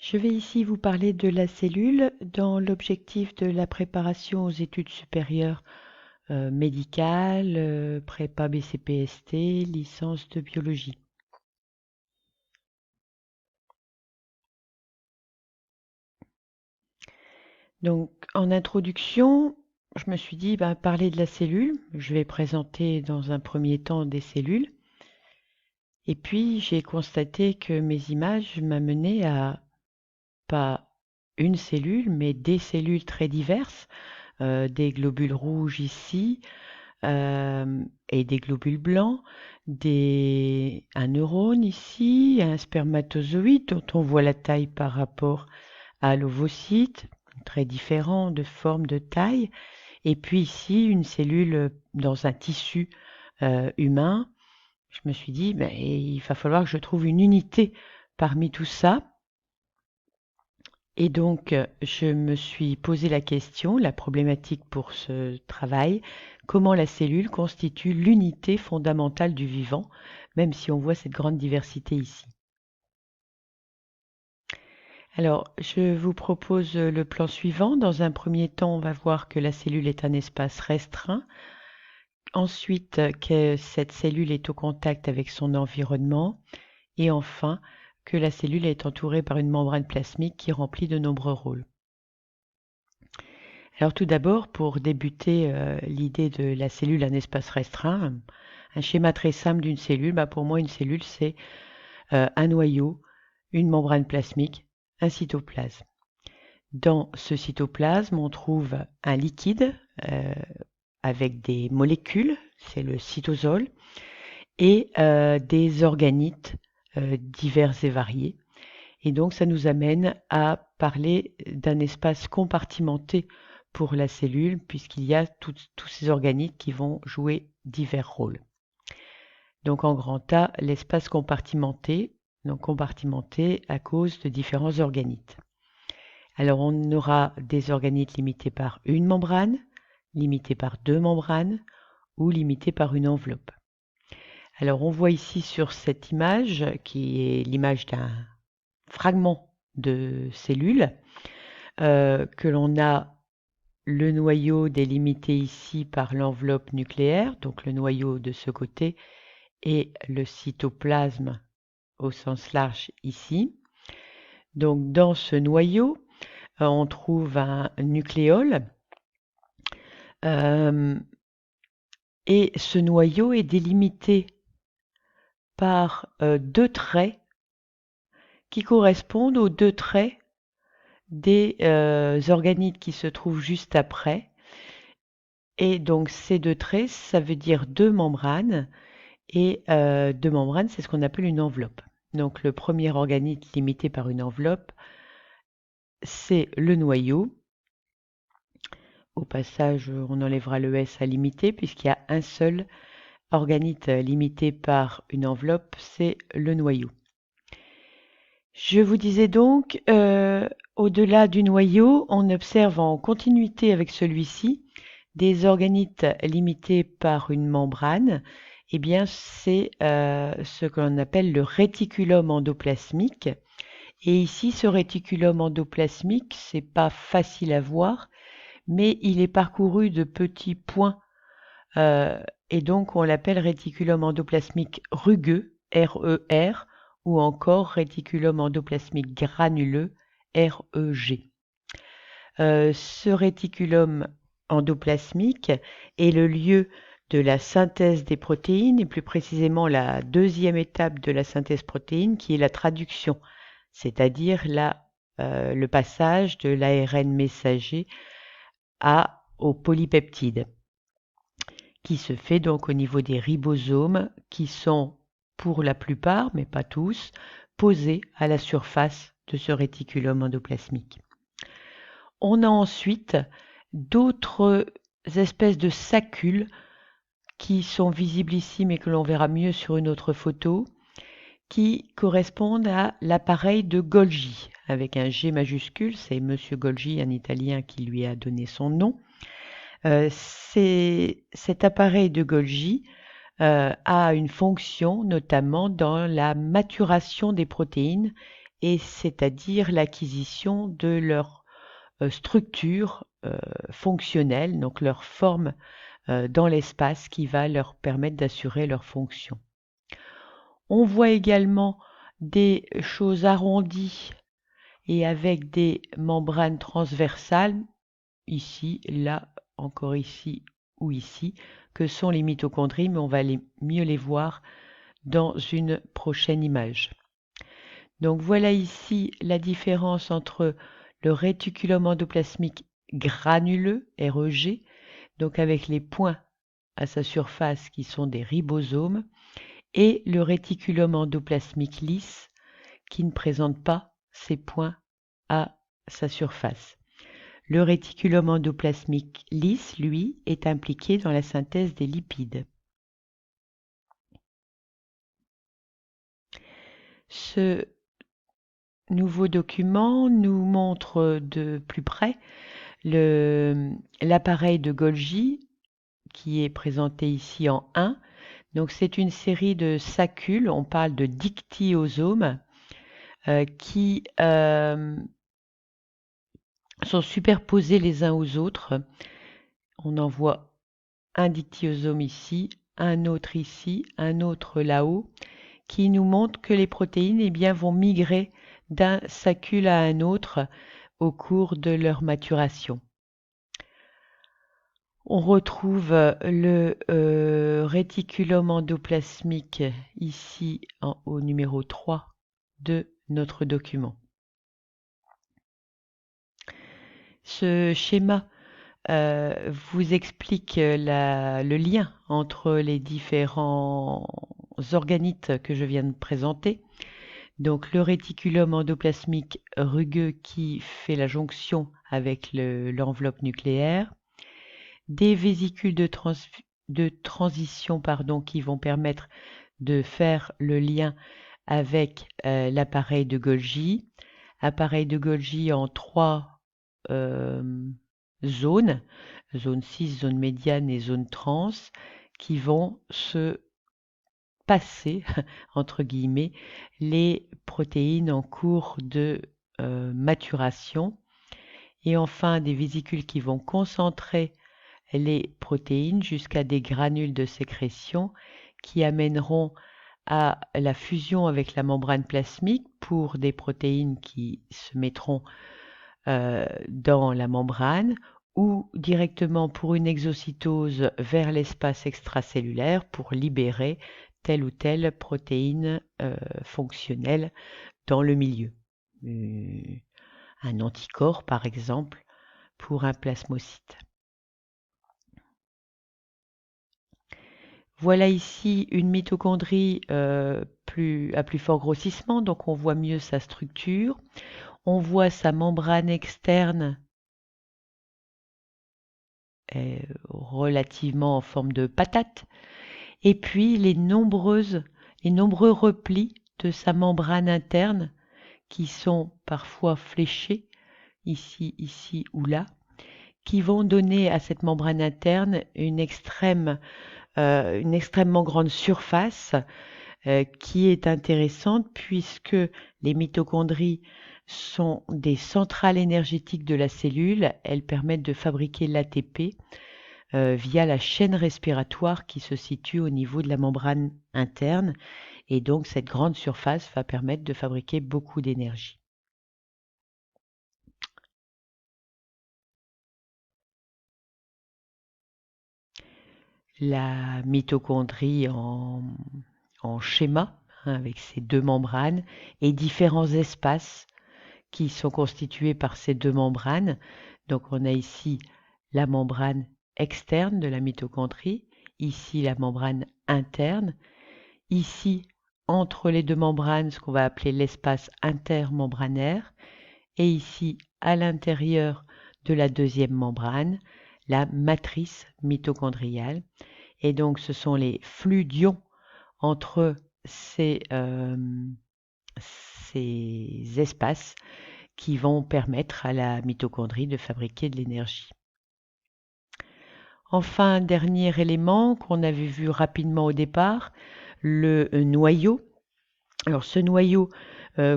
Je vais ici vous parler de la cellule dans l'objectif de la préparation aux études supérieures médicales, prépa BCPST, licence de biologie. Donc en introduction, je me suis dit parler de la cellule. Je vais présenter dans un premier temps des cellules. Et puis j'ai constaté que mes images m'amenaient à pas une cellule, mais des cellules très diverses, des globules rouges ici, et des globules blancs, un neurone ici, un spermatozoïde dont on voit la taille par rapport à l'ovocyte, très différent de forme, de taille, et puis ici une cellule dans un tissu humain. Je me suis dit, il va falloir que je trouve une unité parmi tout ça. Et donc, je me suis posé la question, la problématique pour ce travail, comment la cellule constitue l'unité fondamentale du vivant, même si on voit cette grande diversité ici. Alors, je vous propose le plan suivant. Dans un premier temps, on va voir que la cellule est un espace restreint. Ensuite, que cette cellule est au contact avec son environnement. Et enfin, que la cellule est entourée par une membrane plasmique qui remplit de nombreux rôles. Alors tout d'abord, pour débuter l'idée de la cellule, un espace restreint, un schéma très simple d'une cellule, pour moi une cellule c'est un noyau, une membrane plasmique, un cytoplasme. Dans ce cytoplasme, on trouve un liquide avec des molécules, c'est le cytosol, et des organites divers et variés. Et donc ça nous amène à parler d'un espace compartimenté pour la cellule, puisqu'il y a tous ces organites qui vont jouer divers rôles. Donc en grand A, l'espace compartimenté, donc compartimenté à cause de différents organites. Alors on aura des organites limités par une membrane, limités par deux membranes ou limités par une enveloppe. Alors on voit ici sur cette image, qui est l'image d'un fragment de cellules, que l'on a le noyau délimité ici par l'enveloppe nucléaire, donc le noyau de ce côté, et le cytoplasme au sens large ici. Donc dans ce noyau, on trouve un nucléole, et ce noyau est délimité par deux traits qui correspondent aux deux traits des organites qui se trouvent juste après. Et donc ces deux traits, ça veut dire deux membranes, et deux membranes, c'est ce qu'on appelle une enveloppe. Donc le premier organite limité par une enveloppe, c'est le noyau. Au passage, on enlèvera le S à limité, puisqu'il y a un seul organite limité par une enveloppe, c'est le noyau. Je vous disais donc, au-delà du noyau, on observe en continuité avec celui-ci des organites limités par une membrane. Eh bien, c'est ce que l'on appelle le réticulum endoplasmique. Et ici, ce réticulum endoplasmique, c'est pas facile à voir, mais il est parcouru de petits points, et donc on l'appelle réticulum endoplasmique rugueux, RER, ou encore réticulum endoplasmique granuleux, REG. Ce réticulum endoplasmique est le lieu de la synthèse des protéines, et plus précisément la deuxième étape de la synthèse protéine, qui est la traduction, c'est-à-dire le passage de l'ARN messager au polypeptide, qui se fait donc au niveau des ribosomes, qui sont, pour la plupart, mais pas tous, posés à la surface de ce réticulum endoplasmique. On a ensuite d'autres espèces de saccules qui sont visibles ici, mais que l'on verra mieux sur une autre photo, qui correspondent à l'appareil de Golgi, avec un G majuscule, c'est Monsieur Golgi, un Italien qui lui a donné son nom. Cet appareil de Golgi a une fonction notamment dans la maturation des protéines et c'est-à-dire l'acquisition de leur structure fonctionnelle, donc leur forme dans l'espace qui va leur permettre d'assurer leur fonction. On voit également des choses arrondies et avec des membranes transversales, ici, là, encore ici ou ici, que sont les mitochondries, mais on va mieux les voir dans une prochaine image. Donc voilà ici la différence entre le réticulum endoplasmique granuleux, REG, donc avec les points à sa surface qui sont des ribosomes, et le réticulum endoplasmique lisse qui ne présente pas ces points à sa surface. Le réticulum endoplasmique lisse, lui, est impliqué dans la synthèse des lipides. Ce nouveau document nous montre de plus près l'appareil de Golgi qui est présenté ici en 1. Donc c'est une série de saccules, on parle de dictyosomes, qui sont superposés les uns aux autres. On en voit un dictyosome ici, un autre ici, un autre là-haut, qui nous montre que les protéines vont migrer d'un saccule à un autre au cours de leur maturation. On retrouve le réticulum endoplasmique ici au numéro 3 de notre document. Ce schéma vous explique le lien entre les différents organites que je viens de présenter. Donc le réticulum endoplasmique rugueux qui fait la jonction avec l'enveloppe nucléaire, des vésicules de transition qui vont permettre de faire le lien avec l'appareil de Golgi. Appareil de Golgi en 3 zones, zone 6, zone médiane et zone trans, qui vont se passer, entre guillemets, les protéines en cours de maturation. Et enfin, des vésicules qui vont concentrer les protéines jusqu'à des granules de sécrétion qui amèneront à la fusion avec la membrane plasmique pour des protéines qui se mettront dans la membrane ou directement pour une exocytose vers l'espace extracellulaire pour libérer telle ou telle protéine fonctionnelle dans le milieu. Un anticorps, par exemple, pour un plasmocyte. Voilà ici une mitochondrie à plus fort grossissement, donc on voit mieux sa structure. On voit sa membrane externe relativement en forme de patate, et puis les nombreux replis de sa membrane interne qui sont parfois fléchés, ici, ici ou là, qui vont donner à cette membrane interne une extrêmement grande surface qui est intéressante puisque les mitochondries sont des centrales énergétiques de la cellule. Elles permettent de fabriquer l'ATP via la chaîne respiratoire qui se situe au niveau de la membrane interne. Et donc cette grande surface va permettre de fabriquer beaucoup d'énergie. La mitochondrie en schéma, avec ces deux membranes et différents espaces qui sont constitués par ces deux membranes. Donc on a ici la membrane externe de la mitochondrie, ici la membrane interne, ici entre les deux membranes ce qu'on va appeler l'espace intermembranaire, et ici à l'intérieur de la deuxième membrane, la matrice mitochondriale. Et donc ce sont les flux d'ions entre ces espaces qui vont permettre à la mitochondrie de fabriquer de l'énergie. Enfin, dernier élément qu'on avait vu rapidement au départ, le noyau. Alors ce noyau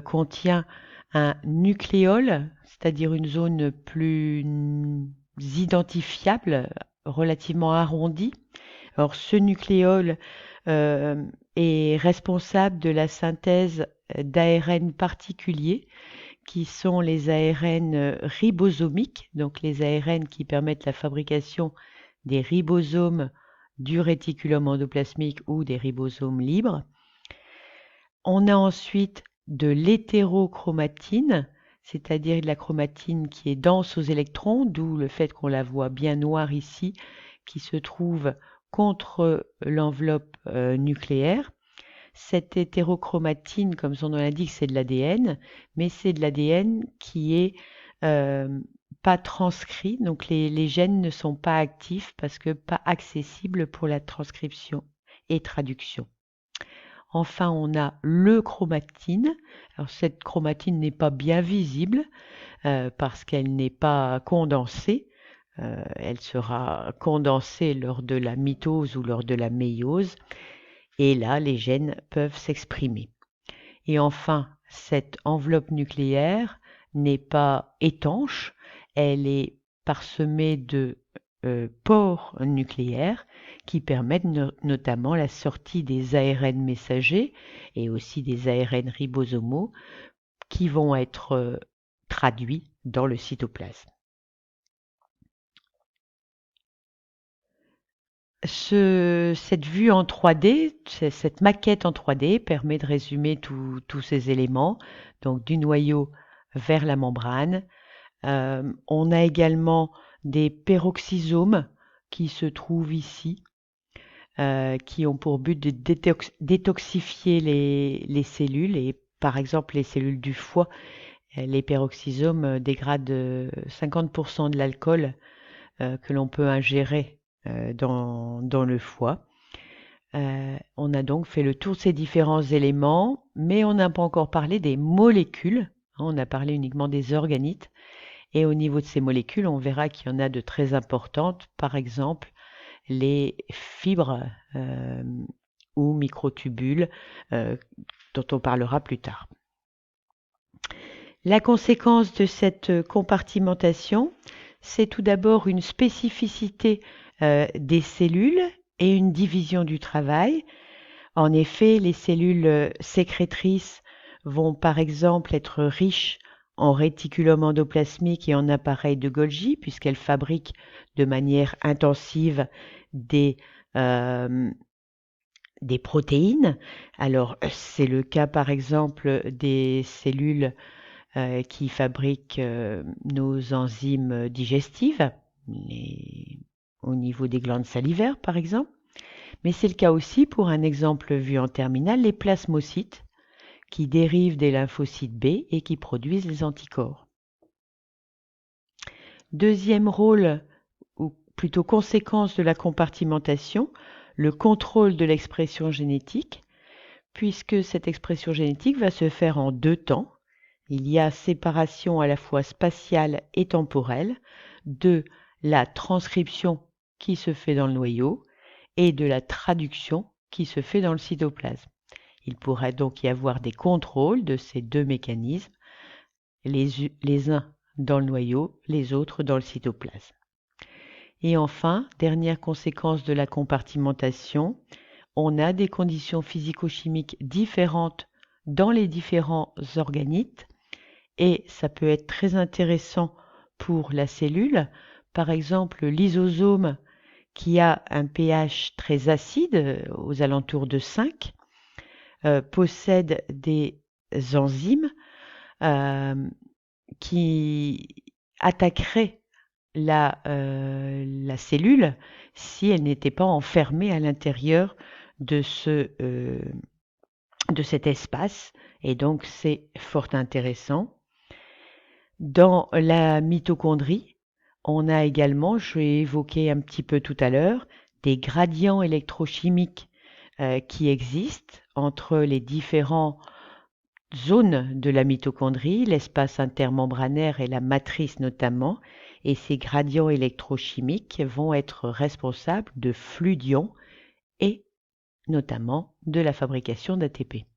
contient un nucléole, c'est-à-dire une zone plus identifiable, relativement arrondie. Alors ce nucléole est responsable de la synthèse d'ARN particuliers qui sont les ARN ribosomiques, donc les ARN qui permettent la fabrication des ribosomes du réticulum endoplasmique ou des ribosomes libres. On a ensuite de l'hétérochromatine, c'est-à-dire de la chromatine qui est dense aux électrons, d'où le fait qu'on la voit bien noire ici, qui se trouve contre l'enveloppe nucléaire. Cette hétérochromatine, comme son nom l'indique, c'est de l'ADN, mais c'est de l'ADN qui est pas transcrit, donc les gènes ne sont pas actifs parce que pas accessibles pour la transcription et traduction. Enfin, on a le chromatine. Alors cette chromatine n'est pas bien visible parce qu'elle n'est pas condensée. Elle sera condensée lors de la mitose ou lors de la méiose. Et là, les gènes peuvent s'exprimer. Et enfin, cette enveloppe nucléaire n'est pas étanche, elle est parsemée de pores nucléaires qui permettent notamment la sortie des ARN messagers et aussi des ARN ribosomaux qui vont être traduits dans le cytoplasme. Cette vue en 3D, cette maquette en 3D permet de résumer tous ces éléments, donc du noyau vers la membrane. On a également des peroxysomes qui se trouvent ici, qui ont pour but de détoxifier les cellules et par exemple les cellules du foie. Les peroxysomes dégradent 50% de l'alcool que l'on peut ingérer dans le foie. On a donc fait le tour de ces différents éléments, mais on n'a pas encore parlé des molécules. On a parlé uniquement des organites. Et au niveau de ces molécules, on verra qu'il y en a de très importantes. Par exemple, les fibres ou microtubules dont on parlera plus tard. La conséquence de cette compartimentation, c'est tout d'abord une spécificité des cellules et une division du travail. En effet, les cellules sécrétrices vont par exemple être riches en réticulum endoplasmique et en appareil de Golgi, puisqu'elles fabriquent de manière intensive des protéines. Alors, c'est le cas par exemple des cellules qui fabriquent nos enzymes digestives, au niveau des glandes salivaires par exemple. Mais c'est le cas aussi, pour un exemple vu en terminale, les plasmocytes qui dérivent des lymphocytes B et qui produisent les anticorps. Deuxième rôle, ou plutôt conséquence de la compartimentation, le contrôle de l'expression génétique, puisque cette expression génétique va se faire en deux temps. Il y a séparation à la fois spatiale et temporelle de la transcription qui se fait dans le noyau et de la traduction qui se fait dans le cytoplasme. Il pourrait donc y avoir des contrôles de ces deux mécanismes, les uns dans le noyau, les autres dans le cytoplasme. Et enfin, dernière conséquence de la compartimentation, on a des conditions physico-chimiques différentes dans les différents organites et ça peut être très intéressant pour la cellule. Par exemple, l'lysosome qui a un pH très acide, aux alentours de 5, possède des enzymes qui attaqueraient la cellule si elle n'était pas enfermée à l'intérieur de cet espace. Et donc, c'est fort intéressant. Dans la mitochondrie, on a également, je l'ai évoqué un petit peu tout à l'heure, des gradients électrochimiques qui existent entre les différentes zones de la mitochondrie, l'espace intermembranaire et la matrice notamment, et ces gradients électrochimiques vont être responsables de flux d'ions et notamment de la fabrication d'ATP.